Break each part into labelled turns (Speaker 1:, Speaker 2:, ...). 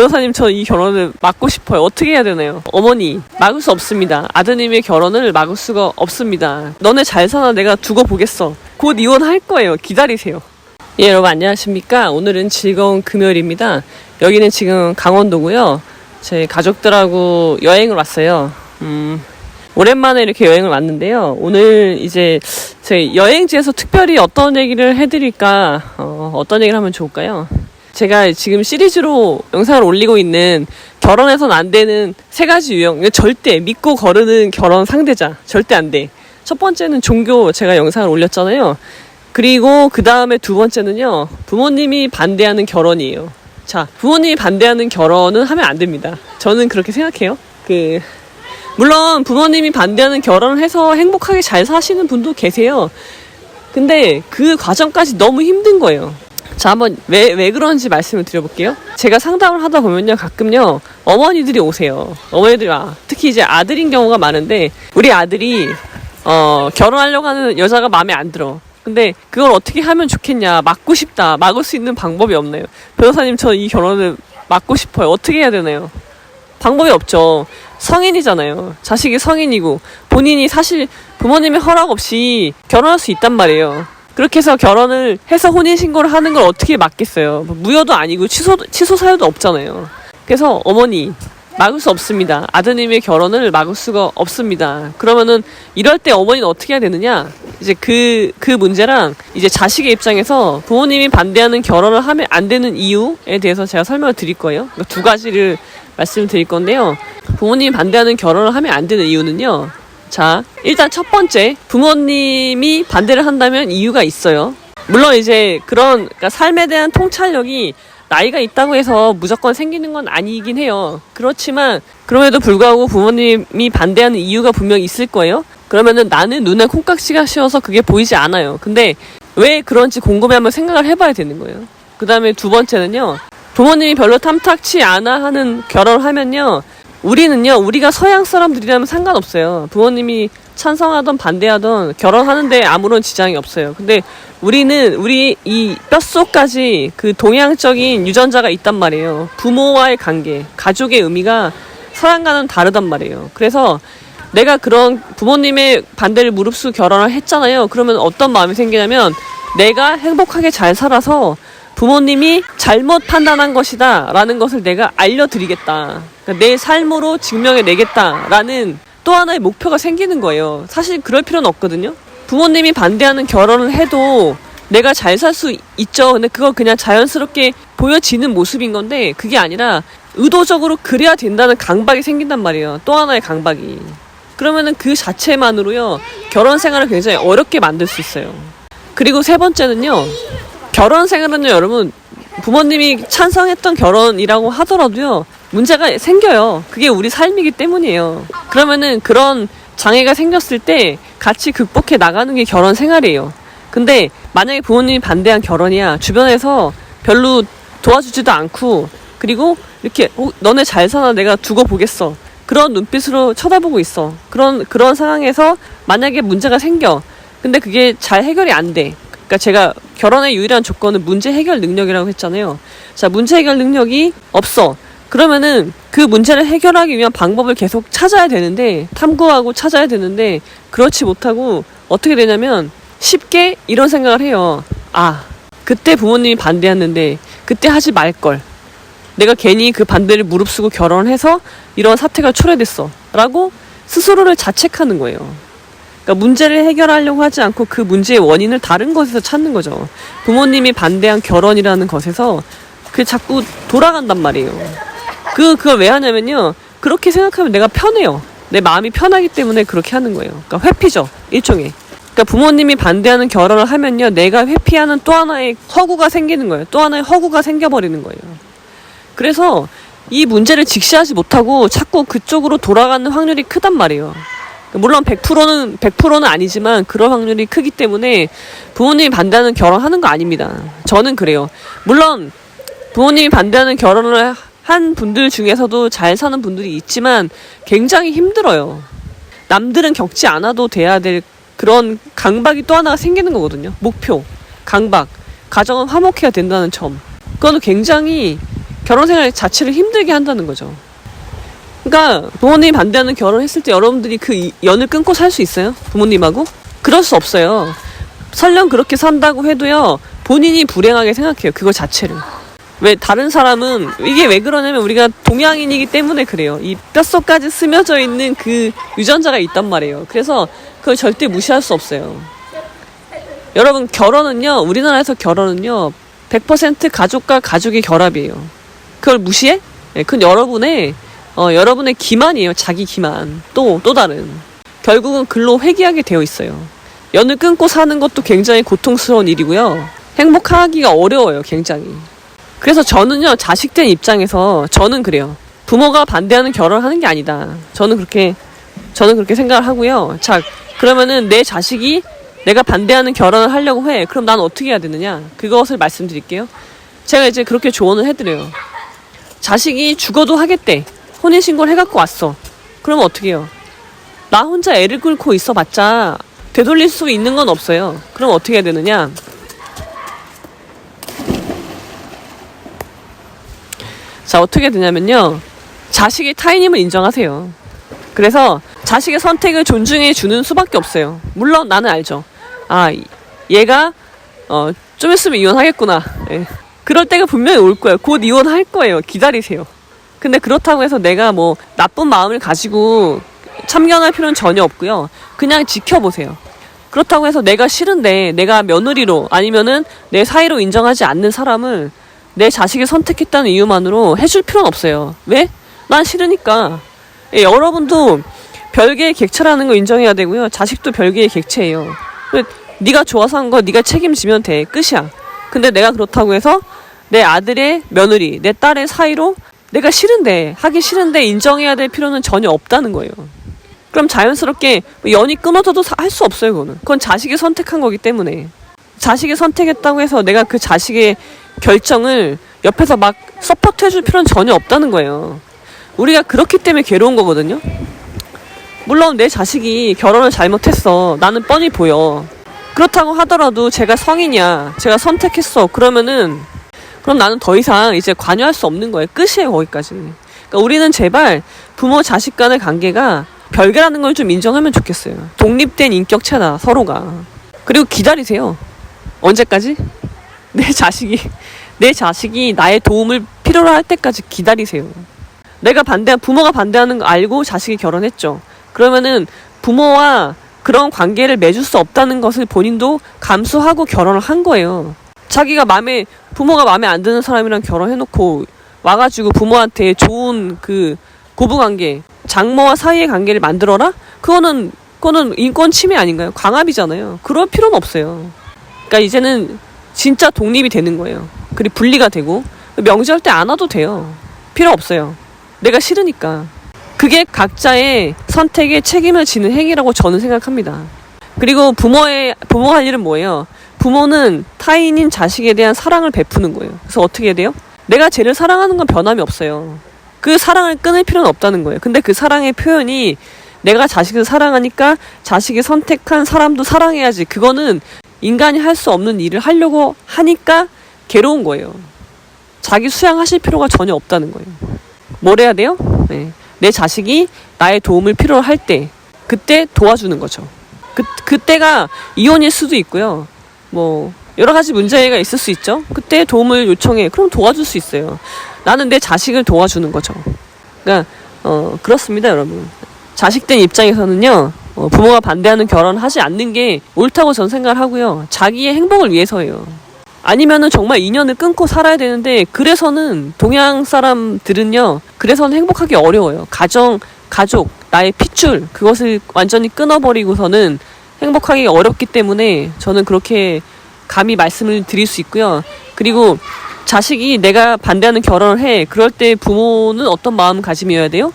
Speaker 1: 변호사님, 저 이 결혼을 막고 싶어요. 어떻게 해야 되나요? 어머니, 막을 수 없습니다. 아드님의 결혼을 막을 수가 없습니다. 너네 잘 사나 내가 두고 보겠어. 곧 이혼할 거예요. 기다리세요. 예, 여러분 안녕하십니까? 오늘은 즐거운 금요일입니다. 여기는 지금 강원도고요. 제 가족들하고 여행을 왔어요. 오랜만에 이렇게 여행을 왔는데요. 오늘 이제 제 여행지에서 특별히 어떤 얘기를 해드릴까, 어떤 얘기를 하면 좋을까요? 제가 지금 시리즈로 영상을 올리고 있는 결혼해서는 안 되는 3가지 유형. 절대 믿고 거르는 결혼 상대자. 절대 안 돼. 첫 번째는 종교, 제가 영상을 올렸잖아요. 그리고 그 다음에 2번째는요. 부모님이 반대하는 결혼이에요. 자, 부모님이 반대하는 결혼은 하면 안 됩니다. 저는 그렇게 생각해요. 물론 부모님이 반대하는 결혼을 해서 행복하게 잘 사시는 분도 계세요. 근데 그 과정까지 너무 힘든 거예요. 자, 한번 왜 그런지 말씀을 드려볼게요. 제가 상담을 하다 보면요, 가끔요, 어머니들이 오세요. 어머니들이 와. 특히 이제 아들인 경우가 많은데, 우리 아들이, 결혼하려고 하는 여자가 마음에 안 들어. 근데 그걸 어떻게 하면 좋겠냐, 막고 싶다. 막을 수 있는 방법이 없나요? 변호사님, 저 이 결혼을 막고 싶어요. 어떻게 해야 되나요? 방법이 없죠. 성인이잖아요. 자식이 성인이고, 본인이 사실 부모님의 허락 없이 결혼할 수 있단 말이에요. 그렇게 해서 결혼을 해서 혼인신고를 하는 걸 어떻게 막겠어요? 무효도 아니고 취소 사유도 없잖아요. 그래서 어머니, 막을 수 없습니다. 아드님의 결혼을 막을 수가 없습니다. 그러면은 이럴 때 어머니는 어떻게 해야 되느냐? 이제 그 문제랑 이제 자식의 입장에서 부모님이 반대하는 결혼을 하면 안 되는 이유에 대해서 제가 설명을 드릴 거예요. 그러니까 2가지를 말씀드릴 건데요. 부모님이 반대하는 결혼을 하면 안 되는 이유는요. 자, 일단 첫 번째, 부모님이 반대를 한다면 이유가 있어요. 물론 이제 그러니까 삶에 대한 통찰력이 나이가 있다고 해서 무조건 생기는 건 아니긴 해요. 그렇지만 그럼에도 불구하고 부모님이 반대하는 이유가 분명히 있을 거예요. 그러면은 나는 눈에 콩깍지가 씌워서 그게 보이지 않아요. 근데 왜 그런지 궁금해 한번 생각을 해봐야 되는 거예요. 그 다음에 2번째는요. 부모님이 별로 탐탁치 않아 하는 결혼을 하면요. 우리가 서양 사람들이라면 상관없어요. 부모님이 찬성하던 반대하던 결혼하는데 아무런 지장이 없어요. 근데 우리 이 뼛속까지 그 동양적인 유전자가 있단 말이에요. 부모와의 관계, 가족의 의미가 서양과는 다르단 말이에요. 그래서 내가 그런 부모님의 반대를 무릅쓰고 결혼을 했잖아요. 그러면 어떤 마음이 생기냐면 내가 행복하게 잘 살아서 부모님이 잘못 판단한 것이다 라는 것을 내가 알려드리겠다. 그러니까 내 삶으로 증명해내겠다 라는 또 하나의 목표가 생기는 거예요. 사실 그럴 필요는 없거든요. 부모님이 반대하는 결혼을 해도 내가 잘 살 수 있죠. 근데 그거 그냥 자연스럽게 보여지는 모습인 건데 그게 아니라 의도적으로 그래야 된다는 강박이 생긴단 말이에요. 또 하나의 강박이. 그러면은 그 자체만으로요. 결혼 생활을 굉장히 어렵게 만들 수 있어요. 그리고 3번째는요. 결혼 생활은요, 여러분, 부모님이 찬성했던 결혼이라고 하더라도요, 문제가 생겨요. 그게 우리 삶이기 때문이에요. 그러면은 그런 장애가 생겼을 때 같이 극복해 나가는 게 결혼 생활이에요. 근데 만약에 부모님이 반대한 결혼이야, 주변에서 별로 도와주지도 않고, 그리고 이렇게, 너네 잘 사나 내가 두고 보겠어. 그런 눈빛으로 쳐다보고 있어. 그런 상황에서 만약에 문제가 생겨. 근데 그게 잘 해결이 안 돼. 그러니까 제가 결혼의 유일한 조건은 문제 해결 능력이라고 했잖아요. 자, 문제 해결 능력이 없어. 그러면은 그 문제를 해결하기 위한 방법을 계속 찾아야 되는데, 탐구하고 찾아야 되는데, 그렇지 못하고 어떻게 되냐면 쉽게 이런 생각을 해요. 아, 그때 부모님이 반대했는데 그때 하지 말걸. 내가 괜히 그 반대를 무릅쓰고 결혼을 해서 이런 사태가 초래됐어. 라고 스스로를 자책하는 거예요. 그러니까 문제를 해결하려고 하지 않고 그 문제의 원인을 다른 것에서 찾는 거죠. 부모님이 반대한 결혼이라는 것에서 그게 자꾸 돌아간단 말이에요. 그걸 왜 하냐면요. 그렇게 생각하면 내가 편해요. 내 마음이 편하기 때문에 그렇게 하는 거예요. 그러니까 회피죠. 일종의. 그러니까 부모님이 반대하는 결혼을 하면요. 내가 회피하는 또 하나의 허구가 생기는 거예요. 또 하나의 허구가 생겨버리는 거예요. 그래서 이 문제를 직시하지 못하고 자꾸 그쪽으로 돌아가는 확률이 크단 말이에요. 물론 100%는 아니지만 그럴 확률이 크기 때문에 부모님이 반대하는 결혼하는 거 아닙니다. 저는 그래요. 물론 부모님이 반대하는 결혼을 한 분들 중에서도 잘 사는 분들이 있지만 굉장히 힘들어요. 남들은 겪지 않아도 돼야 될 그런 강박이 또 하나가 생기는 거거든요. 목표, 강박, 가정은 화목해야 된다는 점. 그건 굉장히 결혼 생활 자체를 힘들게 한다는 거죠. 그러니까 부모님이 반대하는 결혼했을 때 여러분들이 그 연을 끊고 살 수 있어요? 부모님하고? 그럴 수 없어요. 설령 그렇게 산다고 해도요, 본인이 불행하게 생각해요. 그거 자체를. 왜 다른 사람은 이게 왜 그러냐면 우리가 동양인이기 때문에 그래요. 이 뼛속까지 스며져 있는 그 유전자가 있단 말이에요. 그래서 그걸 절대 무시할 수 없어요. 여러분, 결혼은요, 우리나라에서 결혼은요 100% 가족과 가족의 결합이에요. 그걸 무시해? 네, 그건 여러분의 기만이에요. 자기 기만. 또 다른. 결국은 글로 회귀하게 되어 있어요. 연을 끊고 사는 것도 굉장히 고통스러운 일이고요. 행복하기가 어려워요. 굉장히. 그래서 저는요, 자식된 입장에서 저는 그래요. 부모가 반대하는 결혼을 하는 게 아니다. 저는 그렇게 생각을 하고요. 자, 그러면은 내 자식이 내가 반대하는 결혼을 하려고 해. 그럼 난 어떻게 해야 되느냐? 그것을 말씀드릴게요. 제가 이제 그렇게 조언을 해드려요. 자식이 죽어도 하겠대. 혼인신고를 해갖고 왔어. 그러면 어떻게 해요? 나 혼자 애를 끌고 있어봤자 되돌릴 수 있는 건 없어요. 그럼 어떻게 해야 되느냐? 자, 어떻게 되냐면요. 자식이 타인임을 인정하세요. 그래서 자식의 선택을 존중해 주는 수밖에 없어요. 물론 나는 알죠. 아, 얘가 좀 있으면 이혼하겠구나. 예. 그럴 때가 분명히 올 거예요. 곧 이혼할 거예요. 기다리세요. 근데 그렇다고 해서 내가 뭐 나쁜 마음을 가지고 참견할 필요는 전혀 없고요. 그냥 지켜보세요. 그렇다고 해서 내가 싫은데 내가 며느리로 아니면은 내 사이로 인정하지 않는 사람을 내 자식이 선택했다는 이유만으로 해줄 필요는 없어요. 왜? 난 싫으니까. 예, 여러분도 별개의 객체라는 거 인정해야 되고요. 자식도 별개의 객체예요. 네가 좋아서 한 거 네가 책임지면 돼. 끝이야. 근데 내가 그렇다고 해서 내 아들의 며느리, 내 딸의 사이로 내가 싫은데, 하기 싫은데 인정해야 될 필요는 전혀 없다는 거예요. 그럼 자연스럽게 연이 끊어져도 할 수 없어요. 그건 자식이 선택한 거기 때문에. 자식이 선택했다고 해서 내가 그 자식의 결정을 옆에서 막 서포트 해줄 필요는 전혀 없다는 거예요. 우리가 그렇기 때문에 괴로운 거거든요. 물론 내 자식이 결혼을 잘못했어. 나는 뻔히 보여. 그렇다고 하더라도 제가 성인이야. 제가 선택했어. 그러면은 그럼 나는 더 이상 이제 관여할 수 없는 거예요. 끝이에요. 거기까지. 그러니까 우리는 제발 부모 자식 간의 관계가 별개라는 걸 좀 인정하면 좋겠어요. 독립된 인격체다. 서로가. 그리고 기다리세요. 언제까지? 내 자식이 나의 도움을 필요로 할 때까지 기다리세요. 부모가 반대하는 거 알고 자식이 결혼했죠. 그러면은 부모와 그런 관계를 맺을 수 없다는 것을 본인도 감수하고 결혼을 한 거예요. 자기가 부모가 마음에 안 드는 사람이랑 결혼해놓고 와가지고 부모한테 좋은 그 고부관계, 장모와 사이의 관계를 만들어라? 그거는 인권 침해 아닌가요? 강압이잖아요. 그럴 필요는 없어요. 그러니까 이제는 진짜 독립이 되는 거예요. 그리고 분리가 되고 명절 때 안 와도 돼요. 필요 없어요. 내가 싫으니까. 그게 각자의 선택에 책임을 지는 행위라고 저는 생각합니다. 그리고 부모가 할 일은 뭐예요? 부모는 타인인 자식에 대한 사랑을 베푸는 거예요. 그래서 어떻게 해야 돼요? 내가 쟤를 사랑하는 건 변함이 없어요. 그 사랑을 끊을 필요는 없다는 거예요. 근데 그 사랑의 표현이 내가 자식을 사랑하니까 자식이 선택한 사람도 사랑해야지. 그거는 인간이 할 수 없는 일을 하려고 하니까 괴로운 거예요. 자기 수양하실 필요가 전혀 없다는 거예요. 뭘 해야 돼요? 네. 내 자식이 나의 도움을 필요로 할 때 그때 도와주는 거죠. 그때가 이혼일 수도 있고요. 뭐 여러 가지 문제가 있을 수 있죠. 그때 도움을 요청해. 그럼 도와줄 수 있어요. 나는 내 자식을 도와주는 거죠. 그러니까 그렇습니다, 여러분. 자식된 입장에서는요. 부모가 반대하는 결혼을 하지 않는 게 옳다고 저는 생각을 하고요. 자기의 행복을 위해서예요. 아니면은 정말 인연을 끊고 살아야 되는데 그래서는 동양 사람들은요. 그래서는 행복하기 어려워요. 가족, 나의 핏줄 그것을 완전히 끊어버리고서는 행복하기 어렵기 때문에 저는 그렇게 감히 말씀을 드릴 수 있고요. 그리고 자식이 내가 반대하는 결혼을 해. 그럴 때 부모는 어떤 마음가짐이어야 돼요?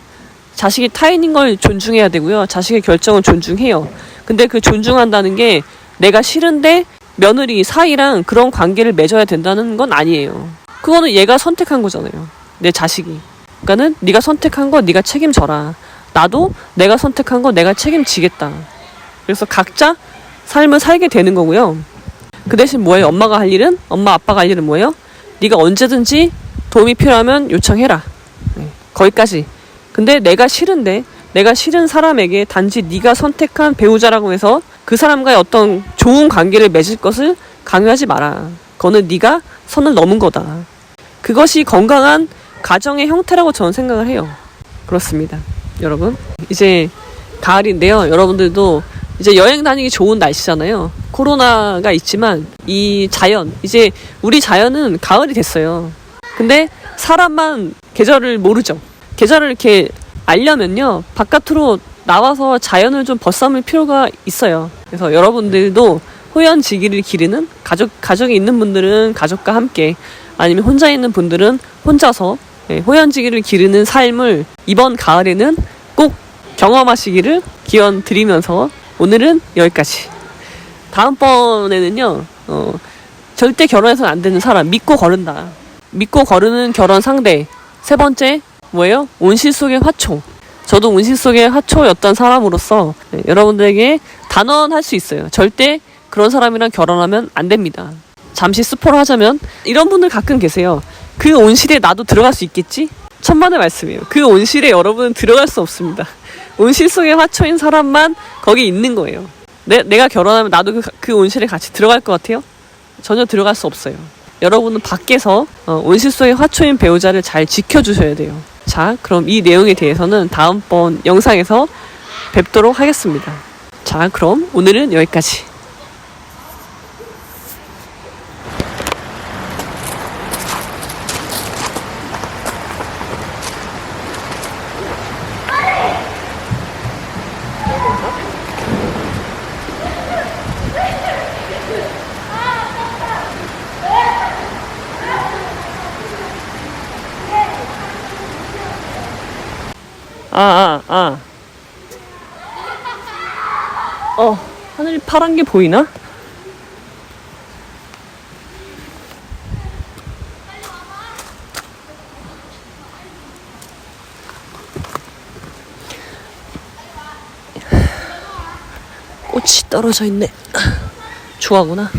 Speaker 1: 자식이 타인인 걸 존중해야 되고요. 자식의 결정을 존중해요. 근데 그 존중한다는 게 내가 싫은데 며느리 사이랑 그런 관계를 맺어야 된다는 건 아니에요. 그거는 얘가 선택한 거잖아요. 내 자식이. 그러니까는 네가 선택한 거 네가 책임져라. 나도 내가 선택한 거 내가 책임지겠다. 그래서 각자 삶을 살게 되는 거고요. 그 대신 뭐예요? 엄마 아빠가 할 일은 뭐예요? 네가 언제든지 도움이 필요하면 요청해라. 네, 거기까지. 근데 내가 싫은 사람에게 단지 네가 선택한 배우자라고 해서 그 사람과의 어떤 좋은 관계를 맺을 것을 강요하지 마라. 그거는 네가 선을 넘은 거다. 그것이 건강한 가정의 형태라고 저는 생각을 해요. 그렇습니다. 여러분, 이제 가을인데요. 여러분들도 이제 여행 다니기 좋은 날씨잖아요. 코로나가 있지만 이 자연, 이제 우리 자연은 가을이 됐어요. 근데 사람만 계절을 모르죠. 계절을 이렇게 알려면요, 바깥으로 나와서 자연을 좀 벗삼을 필요가 있어요. 그래서 여러분들도 호연지기를 기르는 가족이 있는 분들은 가족과 함께, 아니면 혼자 있는 분들은 혼자서 호연지기를 기르는 삶을 이번 가을에는 꼭 경험하시기를 기원 드리면서 오늘은 여기까지. 다음번에는요, 절대 결혼해서는 안 되는 사람, 믿고 거른다. 믿고 거르는 결혼 상대. 세 번째, 뭐예요? 온실 속의 화초. 저도 온실 속의 화초였던 사람으로서 여러분들에게 단언할 수 있어요. 절대 그런 사람이랑 결혼하면 안 됩니다. 잠시 스포를 하자면 이런 분들 가끔 계세요. 그 온실에 나도 들어갈 수 있겠지? 천만의 말씀이에요. 그 온실에 여러분은 들어갈 수 없습니다. 온실 속의 화초인 사람만 거기 있는 거예요. 내가 결혼하면 나도 그 온실에 같이 들어갈 것 같아요? 전혀 들어갈 수 없어요. 여러분은 밖에서 온실 속의 화초인 배우자를 잘 지켜주셔야 돼요. 자, 그럼 이 내용에 대해서는 다음번 영상에서 뵙도록 하겠습니다. 자, 그럼 오늘은 여기까지. 하늘이 파란 게 보이나? 꽃이 떨어져 있네. 좋아하구나.